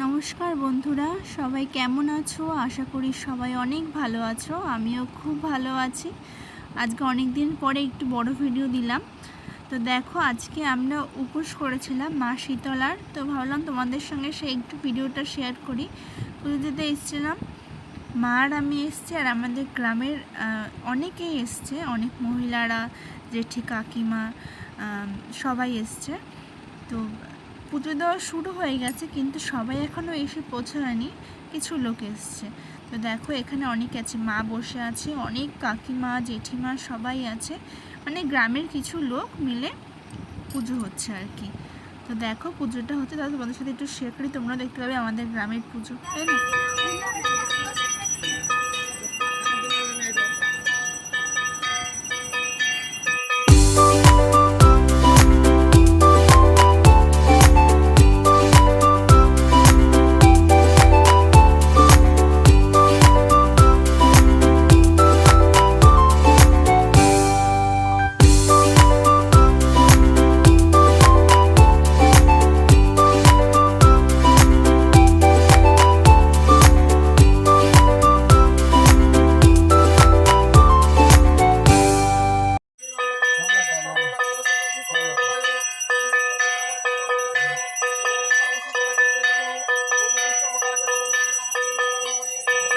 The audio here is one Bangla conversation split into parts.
নমস্কার বন্ধুরা, সবাই কেমন আছো? আশা করি সবাই অনেক ভালো আছো। আমিও খুব ভালো আছি। আজকে অনেক দিন পরে একটু বড় ভিডিও দিলাম। তো দেখো, আজকে আমরা উপোস করেছিলাম মা শীতলার। তো ভাবলাম তোমাদের সঙ্গে সেই একটু ভিডিওটা শেয়ার করি। পুজো দিতে এসেছিলাম, মা আর আমি এসছি, আর আমাদের গ্রামের অনেকেই এসছে, অনেক মহিলারা, জেঠি কাকিমা সবাই এসছে। তো পুজো দেওয়া শুরু হয়ে গেছে, কিন্তু সবাই এখনও এসে পৌঁছায়নি, কিছু লোক এসছে। তো দেখো, এখানে অনেক আছে, মা বসে আছে, অনেক কাকিমা জেঠিমা সবাই আছে, মানে গ্রামের কিছু লোক মিলে পুজো হচ্ছে আর কি। তো দেখো, পুজোটা হচ্ছে, তাহলে তোমাদের সাথে একটু শেয়ার করি, তোমরা দেখতে পাবে আমাদের গ্রামের পুজো, তাই না?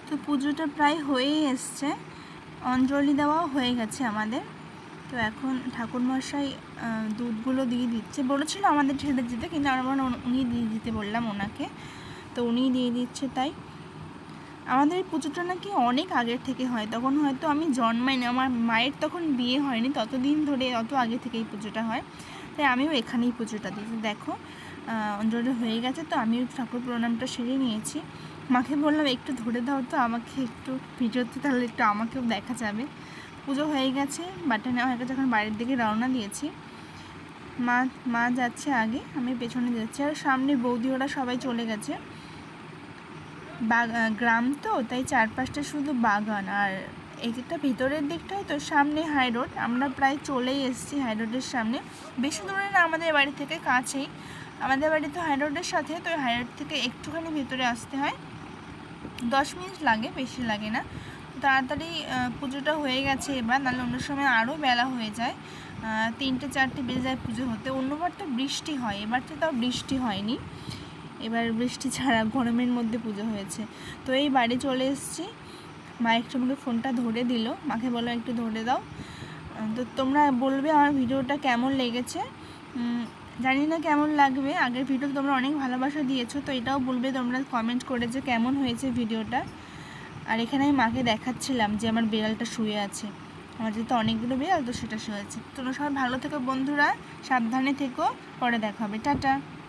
তো পুজোটা প্রায় হয়েই এসছে, অঞ্জলি দেওয়াও হয়ে গেছে আমাদের। তো এখন ঠাকুরমশাই দুধগুলো দিয়ে দিচ্ছে, বলেছিল আমাদের ছেড়ে দিতে, কিন্তু আমরা উনি দিয়ে দিতে বললাম ওনাকে, তো উনিই দিয়ে দিচ্ছে। তাই আমাদের এই পুজোটা নাকি অনেক আগের থেকে হয়, তখন হয়তো আমি জন্মাইনি, আমার মায়ের তখন বিয়ে হয়নি, ততদিন ধরে অত আগে থেকে এই পুজোটা হয়। তাই আমিও এখানেই পুজোটা দিই। দেখো, অঞ্জলি হয়ে গেছে, তো আমিও ঠাকুর প্রণামটা সেরে নিয়েছি। মাকে বললাম একটু ধরে দাও তো আমাকে, একটু ভিডিওতে, তাহলে একটু আমাকেও দেখা যাবে। পুজো হয়ে গেছে, বাটা নেওয়া হয়ে গেছে, এখন বাইরের দিকে রওনা দিয়েছি। মা যাচ্ছে আগে, আমি পেছনে যাচ্ছি, আর সামনে বৌদি ওরা সবাই চলে গেছে। গ্রাম তো, তাই চারপাশটা শুধু বাগান, আর এইটা ভিতরের দিকটাই তো, সামনে হাই রোড। আমরা প্রায় চলেই এসেছি হাই রোডের সামনে, বেশি দূরে না, আমাদের বাড়ি থেকে কাছেই। আমাদের বাড়ি তো হাই রোডের সাথে, তো হাই রোড থেকে একটুখানি ভেতরে আসতে হয়, 10 মিনিট লাগে, বেশি লাগে না। তাড়াতাড়ি পুজোটা হয়ে গেছে এবার, নাহলে অন্য সময় আরও বেলা হয়ে যায়, 3-4 বেজে যায় পুজো হতে। অন্যবার তো বৃষ্টি হয়, এবার তো তাও বৃষ্টি হয়নি, এবার বৃষ্টি ছাড়া গরমের মধ্যে পুজো হয়েছে। তো এই বাড়ি চলে এসেছি, মা একটু আমাকে ফোনটা ধরে দিল, মাকে বললো একটু ধরে দাও। তো তোমরা বলবে আমার ভিডিওটা কেমন লেগেছে, জানি না কেমন লাগবে, আগের ভিডিও তোমরা অনেক ভালোবাসা দিয়েছো, তো এটাও বলবে তোমরা কমেন্ট করে যে কেমন হয়েছে ভিডিওটা। আর এখানে আমি মাকে দেখাচ্ছিলাম যে আমার বিড়ালটা শুয়ে আছে, আমার যেহেতু অনেকগুলো বিড়াল, তো সেটা শুয়ে আছে। তোমরা সবাই ভালো থেকো বন্ধুরা, সাবধানে থেকো, পরে দেখা হবে, টাটা।